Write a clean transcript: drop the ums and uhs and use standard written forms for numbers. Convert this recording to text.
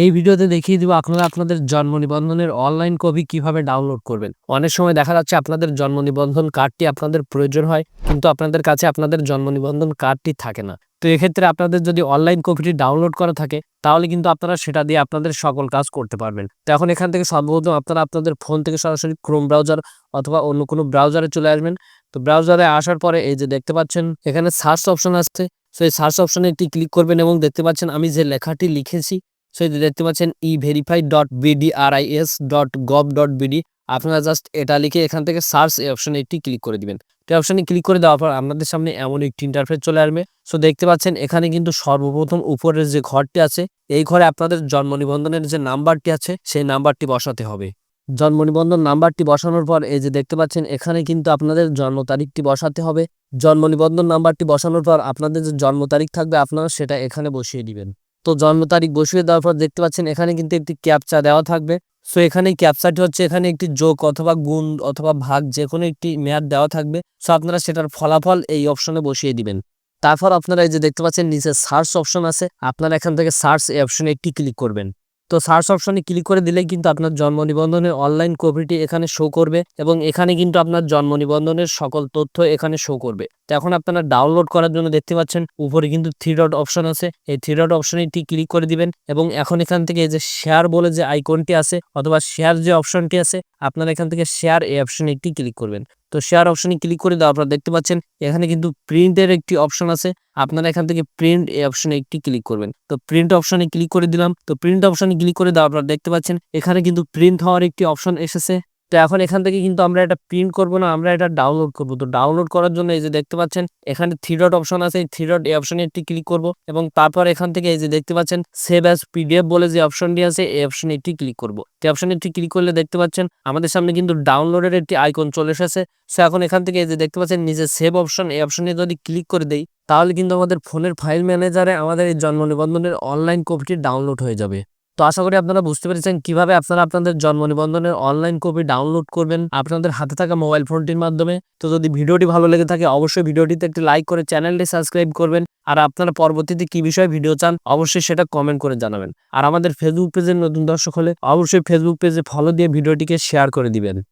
এই ভিডিওতে দেখিয়ে দিব আপনারা আপনাদের জন্ম নিবন্ধনের অনলাইন কপি কিভাবে ডাউনলোড করবেন। অনেক সময় দেখা যাচ্ছে আপনাদের জন্ম নিবন্ধন কার্ডটি আপনাদের প্রয়োজন হয়, কিন্তু আপনাদের কাছে আপনাদের জন্ম নিবন্ধন কার্ডটি থাকে না। তো এক্ষেত্রে আপনাদের যদি অনলাইন কপিটি ডাউনলোড করা থাকে, তাহলে কিন্তু আপনারা সেটা দিয়ে আপনাদের সকল কাজ করতে পারবেন। তো এখন এখান থেকে সর্বপ্রথম আপনারা আপনাদের ফোন থেকে সরাসরি ক্রোম ব্রাউজার অথবা অন্য কোনো ব্রাউজারে চলে আসবেন। তো ব্রাউজারে আসার পরে এই যে দেখতে পাচ্ছেন এখানে সার্চ অপশন আছে। সো এই সার্চ অপশনে একটি ক্লিক করবেন এবং দেখতে পাচ্ছেন আমি যে লেখাটি লিখেছি, সো এই যে দেখতে পাচ্ছেন everify.bdris.gov.bd। আপনারা জাস্ট এটা লিখে এখান থেকে সার্চ এই অপশনে একটি ক্লিক করে দিবেন। এই অপশনে ক্লিক করে দেওয়ার পর আপনাদের সামনে এমন একটি ইন্টারফেস চলে আসবে। সো দেখতে পাচ্ছেন এখানে কিন্তু সর্বপ্রথম উপরের যে ঘরটি আছে, এই ঘরে আপনাদের জন্ম নিবন্ধনের যে নাম্বারটি আছে সেই নাম্বারটি বসাতে হবে। জন্ম নিবন্ধন নাম্বারটি বসানোর পর এই যে দেখতে পাচ্ছেন এখানে কিন্তু আপনাদের জন্ম তারিখটি বসাতে হবে। জন্ম নিবন্ধন নাম্বারটি বসানোর পর আপনাদের যে জন্ম তারিখ থাকবে আপনারা সেটা এখানে বসিয়ে দিবেন। তো জন্ম তারিখ বসিয়ে দেওয়ার পর দেখতে পাচ্ছেন এখানে কিন্তু একটি ক্যাপচা দেওয়া থাকবে। সো এখানে ক্যাপচাটি হচ্ছে এখানে একটি যোগ অথবা গুণ অথবা ভাগ যে কোনো একটি মেয়াদ দেওয়া থাকবে। সো আপনারা সেটার ফলাফল এই অপশনে বসিয়ে দিবেন। তারপর আপনারা এই যে দেখতে পাচ্ছেন নিচে সার্চ অপশন আছে, আপনারা এখান থেকে সার্চ এই অপশনে একটি ক্লিক করবেন। তো সার্চ অপশনে ক্লিক করে দিলেই কিন্তু আপনার জন্ম নিবন্ধনের অনলাইন কপিটি এখানে শো করবে এবং এখানে কিন্তু আপনার জন্ম নিবন্ধনের সকল তথ্য এখানে শো করবে। তো এখন আপনারা ডাউনলোড করার জন্য দেখতে পাচ্ছেন উপরে কিন্তু 3 ডট অপশন আছে, এই 3 ডট অপশনে একটি ক্লিক করে দিবেন এবং এখন এখান থেকে এই যে শেয়ার বলে যে আইকনটি আছে অথবা শেয়ার যে অপশনটি আছে, আপনারা এখান থেকে শেয়ার এই অপশনে একটি ক্লিক করবেন। তো শেয়ার অপশনে ক্লিক করে দেওয়ার পর দেখতে পাচ্ছেন এখানে কিন্তু প্রিন্টের একটি অপশন আছে, আপনারা এখান থেকে প্রিন্ট এই অপশনে একটি ক্লিক করবেন। তো প্রিন্ট অপশনে ক্লিক করে দিলাম। তো প্রিন্ট অপশনে ক্লিক করে দেওয়ার পর দেখতে পাচ্ছেন এখানে কিন্তু প্রিন্ট হওয়ার একটি অপশন এসেছে। তো এখন এখান থেকে কিন্তু আমরা এটা প্রিন্ট করব না, আমরা এটা ডাউনলোড করব। তো ডাউনলোড করার জন্য এই যে দেখতে পাচ্ছেন এখানে 3 ডট অপশন আছে, এই 3 ডট এই অপশনে একটি ক্লিক করব এবং তারপর এখান থেকে এই যে দেখতে পাচ্ছেন সেভ অ্যাজ পিডিএফ বলে যে অপশনটি আছে এই অপশনে একটি ক্লিক করব। এই অপশনে একটি ক্লিক করলে দেখতে পাচ্ছেন আমাদের সামনে কিন্তু ডাউনলোডের একটি আইকন চলে এসেছে। সো এখন এখান থেকে এই যে দেখতে পাচ্ছেন নিচে সেভ অপশন এই অপশনে যদি ক্লিক করে দেই, তাহলে কিন্তু আমাদের ফোনের ফাইল ম্যানেজারে আমাদের এই জন্ম নিবন্ধনের অনলাইন কপিটি ডাউনলোড হয়ে যাবে। তো আশা করি আপনারা বুঝতে পেরেছেন কিভাবে আপনারা আপনাদের জন্ম নিবন্ধনের অনলাইন কপি ডাউনলোড করবেন আপনাদের হাতে থাকা মোবাইল ফোনটির মাধ্যমে। তো যদি ভিডিওটি ভালো লেগে থাকে অবশ্যই ভিডিওটিতে একটি লাইক করে চ্যানেলটি সাবস্ক্রাইব করবেন। আর আপনারা পরবর্তীতে কি বিষয়ে ভিডিও চান অবশ্যই সেটা কমেন্ট করে জানাবেন। আর আমাদের ফেসবুক পেজের নতুন দর্শক হলে অবশ্যই ফেসবুক পেজে ফলো দিয়ে ভিডিওটিকে শেয়ার করে দিবেন।